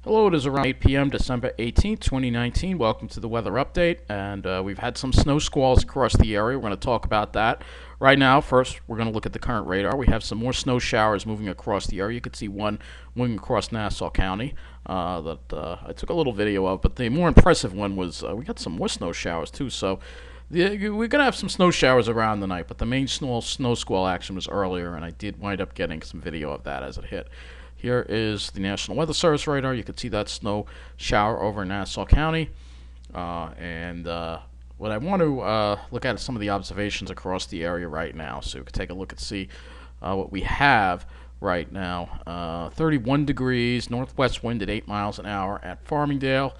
Hello, it is around 8 p.m. December 18th, 2019. Welcome to the weather update. And we've had some snow squalls across the area. We're going to talk about that. Right now, first, we're going to look at the current radar. We have some more snow showers moving across the area. You can see one moving across Nassau County that I took a little video of. But the more impressive one was we got some more snow showers, too. So we're going to have some snow showers around the night. But the main snow squall action was earlier, and I did wind up getting some video of that as it hit. Here is the National Weather Service radar. You can see that snow shower over in Nassau County. What I want to look at is some of the observations across the area right now. So we can take a look and see what we have right now. 31 degrees, northwest wind at 8 miles an hour at Farmingdale.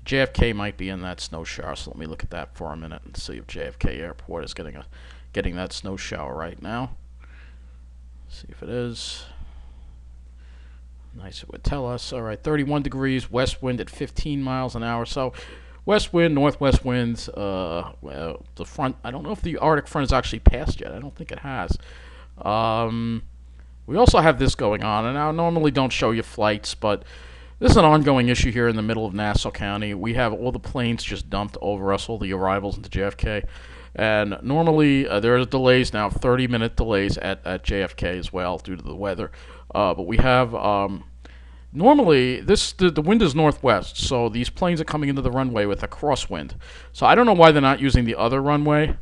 JFK might be in that snow shower, so let me look at that for a minute and see if JFK Airport is getting that snow shower right now. See if it is. Nice, it would tell us. All right, 31 degrees, west wind at 15 miles an hour. So, west wind, northwest winds. The front, I don't know if the Arctic front has actually passed yet. I don't think it has. We also have this going on, and I normally don't show you flights, but this is an ongoing issue here in the middle of Nassau County. We have all the planes just dumped over us, all the arrivals into JFK. And normally there are delays now, 30-minute delays at JFK as well due to the weather. But we have normally the wind is northwest, so these planes are coming into the runway with a crosswind. So I don't know why they're not using the other runway.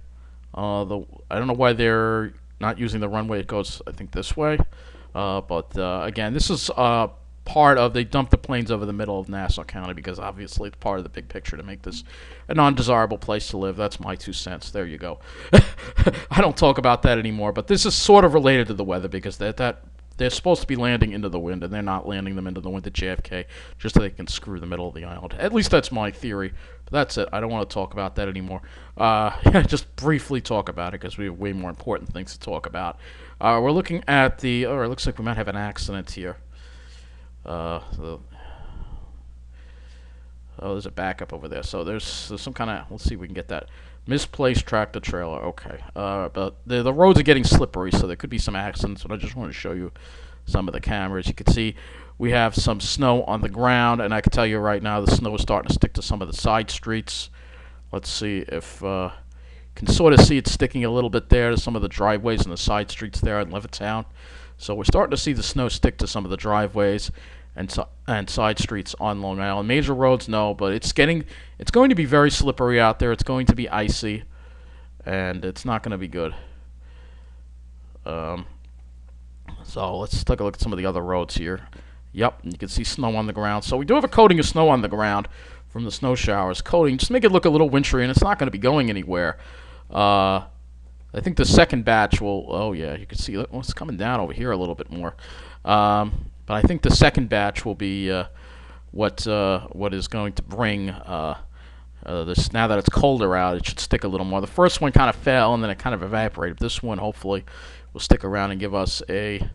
I don't know why they're not using the runway. It goes, I think, this way. Again, this is part of, they dumped the planes over the middle of Nassau County because obviously it's part of the big picture to make this a non-desirable place to live. That's my 2 cents. There you go. I don't talk about that anymore, but this is sort of related to the weather because they're supposed to be landing into the wind, and they're not landing them into the wind at JFK just so they can screw the middle of the island. At least that's my theory. But that's it. I don't want to talk about that anymore. Just briefly talk about it because we have way more important things to talk about. We're looking at it looks like we might have an accident here. There's a backup over there. So there's some kind of, let's see if we can get that. Misplaced tractor trailer. Okay. But the roads are getting slippery, so there could be some accidents, but I just want to show you some of the cameras. You can see we have some snow on the ground, and I can tell you right now the snow is starting to stick to some of the side streets. Let's see if can sort of see it sticking a little bit there to some of the driveways and the side streets there in Levittown. So we're starting to see the snow stick to some of the driveways and side streets on Long Island. Major roads, no, but it's going to be very slippery out there. It's going to be icy, and it's not going to be good. So let's take a look at some of the other roads here. Yep, you can see snow on the ground. So we do have a coating of snow on the ground from the snow showers. Coating, just make it look a little wintry, and it's not going to be going anywhere. I think the second batch will, oh yeah, you can see it's coming down over here a little bit more. But I think the second batch will be what is going to bring this. Now that it's colder out, it should stick a little more. The first one kind of fell and then it kind of evaporated. This one hopefully will stick around and give us a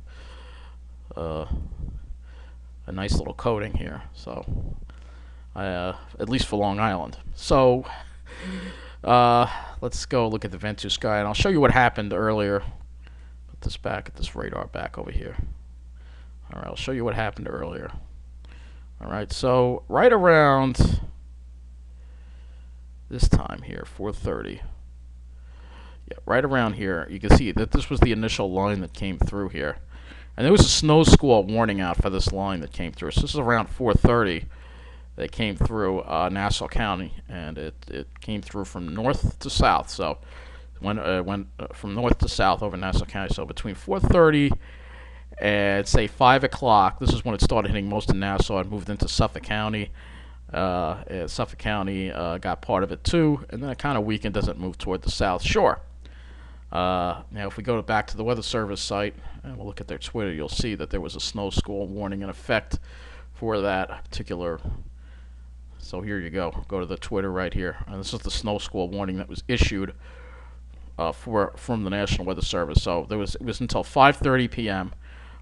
nice little coating here. So at least for Long Island. So let's go look at the Venture Sky, and I'll show you what happened earlier. Put this back at this radar back over here. All right, I'll show you what happened earlier. All right, so right around this time here, 4:30. Yeah, right around here, you can see that this was the initial line that came through here. And there was a snow squall warning out for this line that came through. So this is around 4:30 that came through Nassau County, and it came through from north to south. So it went from north to south over Nassau County. So between 4:30 and say 5 o'clock, this is when it started hitting most of Nassau. It moved into Suffolk County. Suffolk County got part of it too, and then it kind of weakened as it moved toward the South Shore. Now, if we go back to the Weather Service site and we'll look at their Twitter, you'll see that there was a snow squall warning in effect for that particular. So here you go. Go to the Twitter right here, and this is the snow squall warning that was issued from the National Weather Service. So it was until 5:30 p.m.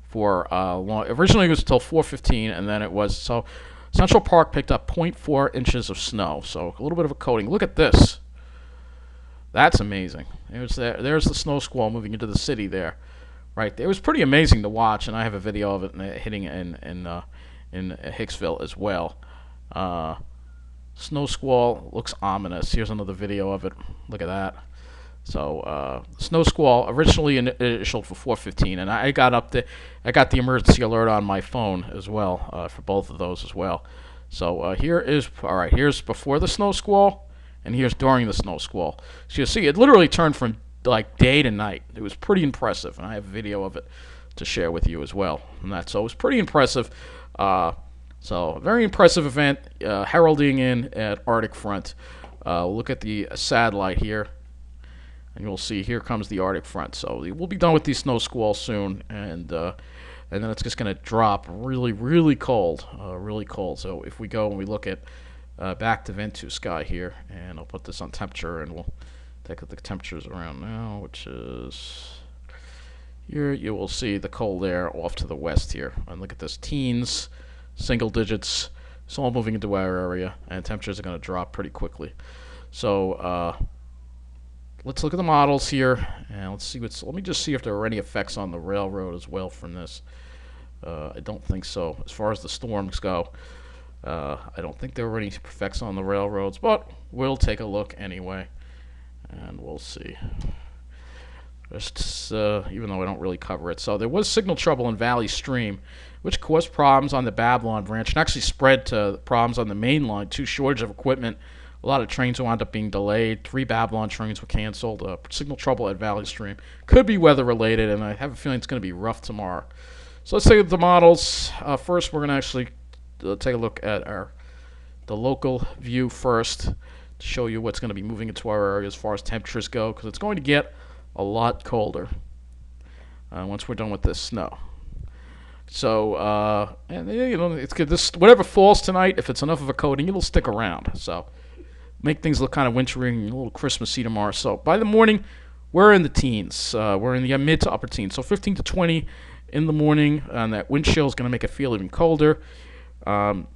for originally it was until 4:15, and then it was so Central Park picked up 0.4 inches of snow, so a little bit of a coating. Look at this. That's amazing. There's the snow squall moving into the city there, right there. It was pretty amazing to watch, and I have a video of it hitting in in Hicksville as well. Snow squall looks ominous. Here's another video of it. Look at that. So snow squall originally initialed for 4:15, and I got the emergency alert on my phone as well for both of those as well. So here's before the snow squall, and here's during the snow squall. So you see, it literally turned from like day to night. It was pretty impressive, and I have a video of it to share with you as well. And that so it was pretty impressive. So a very impressive event, heralding in at Arctic front. Look at the satellite here, and you'll see here comes the Arctic front. So we'll be done with these snow squalls soon, and then it's just going to drop really, really cold, really cold. So if we go and we look at back to Ventus sky here, and I'll put this on temperature, and we'll take the temperatures around now, which is here. You will see the cold air off to the west here, and look at this, teens, single digits. It's all moving into our area, and temperatures are going to drop pretty quickly. So let's look at the models here, and let's see let me just see if there are any effects on the railroad as well from this. I don't think so. As far as the storms go, I don't think there were any effects on the railroads, but we'll take a look anyway, and we'll see. Just even though I don't really cover it. So there was signal trouble in Valley Stream, which caused problems on the Babylon branch and actually spread to problems on the main line. Shortage of equipment. A lot of trains wound up being delayed. 3 Babylon trains were canceled. Signal trouble at Valley Stream. Could be weather related, and I have a feeling it's going to be rough tomorrow. So let's take the models. First, we're going to actually take a look at the local view first to show you what's going to be moving into our area as far as temperatures go, because it's going to get a lot colder once we're done with this snow. So, and it's good. This whatever falls tonight, if it's enough of a coating, it'll stick around. So, make things look kind of wintry and a little Christmassy tomorrow. So, by the morning, we're in the teens. We're in the mid to upper teens. So, 15 to 20 in the morning, and that wind chill is going to make it feel even colder. And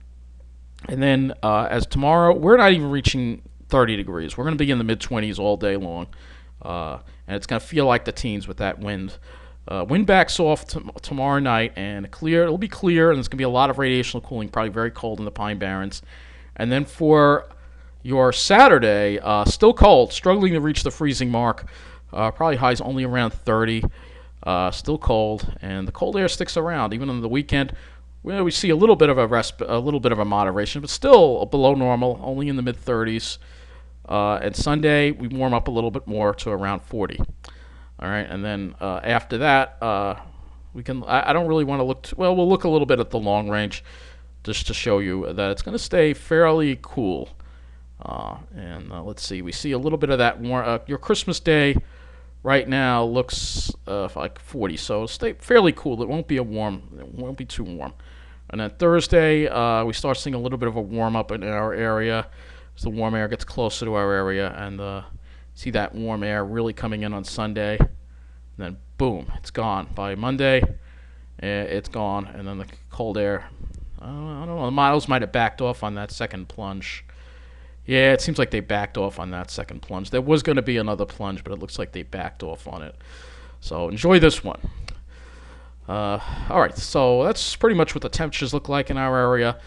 then, as tomorrow, we're not even reaching 30 degrees. We're going to be in the mid 20s all day long. And it's going to feel like the teens with that wind. Wind backs off tomorrow night, and it'll be clear, and there's going to be a lot of radiational cooling, probably very cold in the Pine Barrens. And then for your Saturday, still cold, struggling to reach the freezing mark. Probably highs only around 30. Still cold, and the cold air sticks around. Even on the weekend, we see a little bit of a little bit of a moderation, but still below normal, only in the mid 30s. And Sunday, we warm up a little bit more to around 40. All right, and then after that, we can. I don't really want to look. Well, we'll look a little bit at the long range, just to show you that it's going to stay fairly cool. And let's see. We see a little bit of that warm. Your Christmas Day, right now, looks like 40. So stay fairly cool. It won't be It won't be too warm. And then Thursday, we start seeing a little bit of a warm up in our area as the warm air gets closer to our area, and see that warm air really coming in on Sunday. And then boom, it's gone. By Monday, it's gone, and then the cold air. I don't know. The models might have backed off on that second plunge. Yeah, it seems like they backed off on that second plunge. There was going to be another plunge, but it looks like they backed off on it. So enjoy this one. All right, so that's pretty much what the temperatures look like in our area.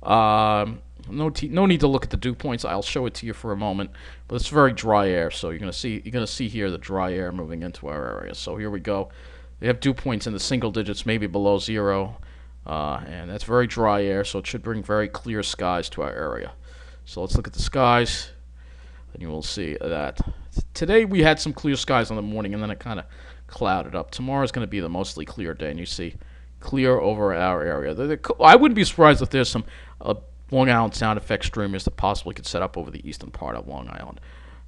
No need to look at the dew points. I'll show it to you for a moment. But it's very dry air, so you're gonna see here the dry air moving into our area. So here we go. They have dew points in the single digits, maybe below 0, and that's very dry air. So it should bring very clear skies to our area. So let's look at the skies, and you will see that today we had some clear skies in the morning, and then it kind of clouded up. Tomorrow's going to be the mostly clear day, and you see clear over our area. I wouldn't be surprised if there's some Long Island sound effect streamers that possibly could set up over the eastern part of Long Island.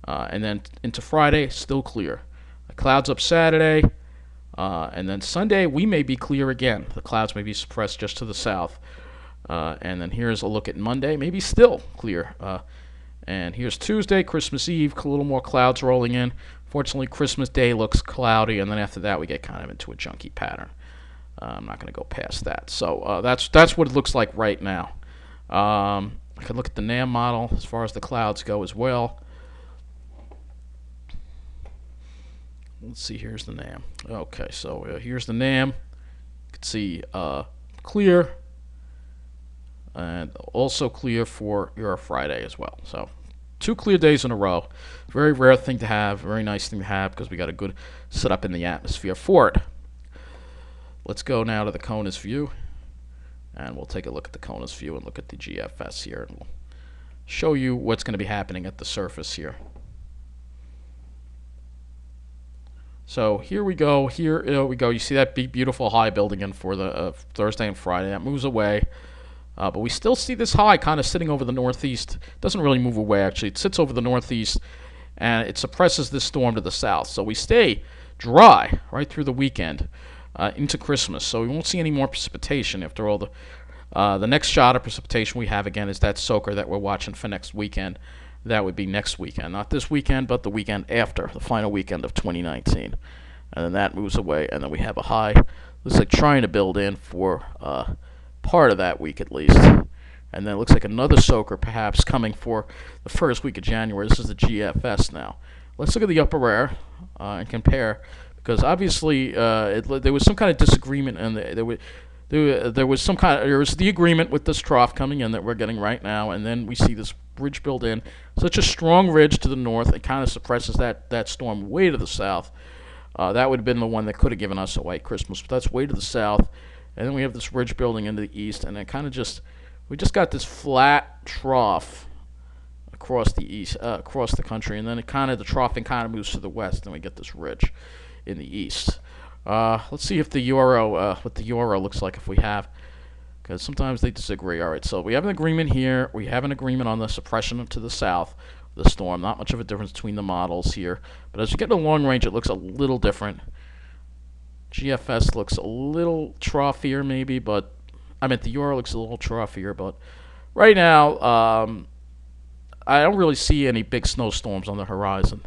And then into Friday, still clear. The clouds up Saturday, and then Sunday we may be clear again. The clouds may be suppressed just to the south. And then here's a look at Monday, maybe still clear. And here's Tuesday, Christmas Eve, a little more clouds rolling in. Fortunately, Christmas Day looks cloudy, and then after that we get kind of into a junky pattern. I'm not going to go past that. So that's what it looks like right now. I can look at the NAM model as far as the clouds go as well. Let's see, here's the NAM. Okay, so here's the NAM. You can see clear, and also clear for your Friday as well. So 2 clear days in a row. Very rare thing to have, very nice thing to have because we got a good setup in the atmosphere for it. Let's go now to the CONUS view, and we'll take a look at the CONUS view and look at the GFS here, and we'll show you what's going to be happening at the surface here. So here we go. Here we go. You see that big, beautiful high building in for the Thursday and Friday. That moves away. But we still see this high kind of sitting over the northeast. It doesn't really move away, actually. It sits over the northeast, and it suppresses this storm to the south. So we stay dry right through the weekend into Christmas. So we won't see any more precipitation. After all, the next shot of precipitation we have, again, is that soaker that we're watching for next weekend. That would be next weekend. Not this weekend, but the weekend after, the final weekend of 2019. And then that moves away, and then we have a high. Looks like trying to build in for part of that week at least. And then it looks like another soaker perhaps coming for the first week of January. This is the GFS now. Let's look at the upper air and compare, because obviously there was some kind of disagreement, and there was the agreement with this trough coming in that we're getting right now, and then we see this ridge build in. Such a strong ridge to the north, it kind of suppresses that storm way to the south. That would have been the one that could have given us a white Christmas, but that's way to the south. And then we have this ridge building into the east, and it kind of we just got this flat trough across the east, across the country, and then the troughing kind of moves to the west, and we get this ridge in the east. Let's see if the euro, what the euro looks like if we have, because sometimes they disagree. All right, so we have an agreement here. We have an agreement on the suppression to the south of the storm. Not much of a difference between the models here, but as you get to long range, it looks a little different. GFS looks a little troughier maybe, but the euro looks a little troughier, but right now I don't really see any big snowstorms on the horizon.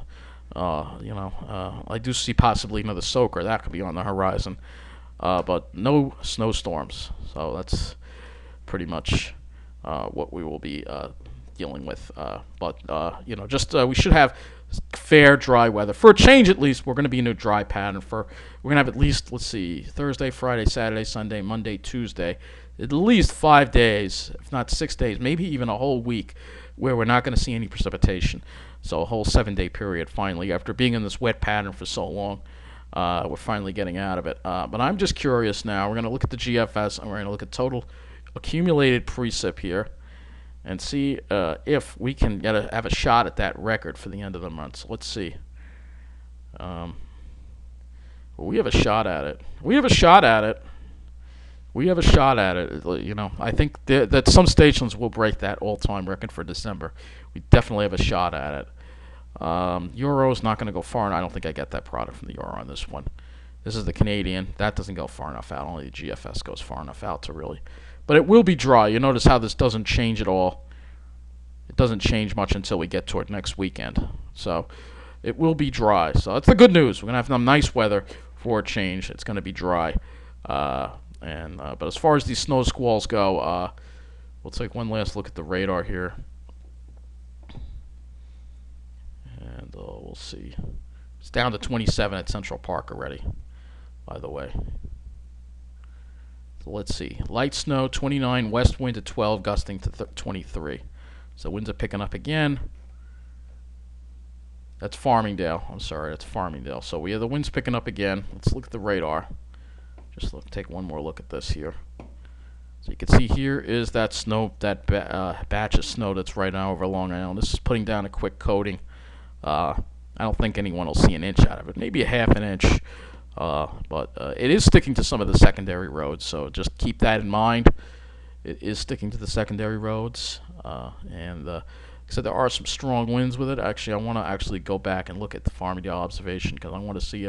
I do see possibly another soaker that could be on the horizon, but no snowstorms. So that's pretty much what we will be dealing with. We should have fair dry weather for a change. At least we're going to be in a dry pattern. We're going to have at least, let's see, Thursday, Friday, Saturday, Sunday, Monday, Tuesday, at least 5 days, if not 6 days, maybe even a whole week, where we're not going to see any precipitation. So a whole 7-day period finally, after being in this wet pattern for so long. We're finally getting out of it. But I'm just curious now. We're going to look at the GFS, and we're going to look at total accumulated precip here, and see if we can have a shot at that record for the end of the month. So let's see. We have a shot at it. We have a shot at it. I think that some stations will break that all-time record for December. We definitely have a shot at it. Euro is not going to go far, and I don't think I get that product from the euro on this one. This is the Canadian. That doesn't go far enough out. Only the GFS goes far enough out to really. But it will be dry. You notice how this doesn't change at all. It doesn't change much until we get toward next weekend. So it will be dry. So that's the good news. We're going to have some nice weather for a change. It's going to be dry. But as far as these snow squalls go, we'll take one last look at the radar here. And we'll see. It's down to 27 at Central Park already, by the way. So let's see. Light snow, 29. West wind at 12, gusting to 23. So winds are picking up again. That's Farmingdale. I'm sorry, that's Farmingdale. So we have the winds picking up again. Let's look at the radar. Take one more look at this here. So you can see here is that snow, that batch of snow that's right now over Long Island. This is putting down a quick coating. I don't think anyone will see an inch out of it. Maybe a half an inch. But it is sticking to some of the secondary roads, so just keep that in mind. It is sticking to the secondary roads, and like I said, there are some strong winds with it. Actually, I want to actually go back and look at the Farmingdale observation, because I want to see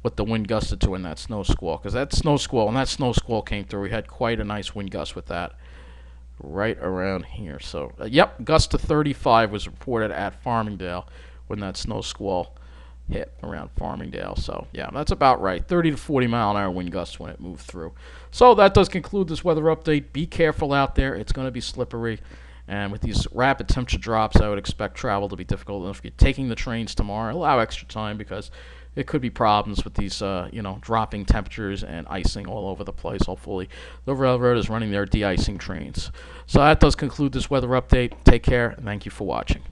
what the wind gusted to in that snow squall, because that snow squall came through. We had quite a nice wind gust with that right around here. So yep, gust to 35 was reported at Farmingdale when that snow squall hit around Farmingdale. So yeah, that's about right. 30 to 40 mile an hour wind gusts when it moved through. So that does conclude this weather update. Be careful out there. It's going to be slippery, and with these rapid temperature drops, I would expect travel to be difficult. And if you're taking the trains tomorrow, allow extra time, because it could be problems with these, dropping temperatures and icing all over the place. Hopefully, the railroad is running their de-icing trains. So that does conclude this weather update. Take care, and thank you for watching.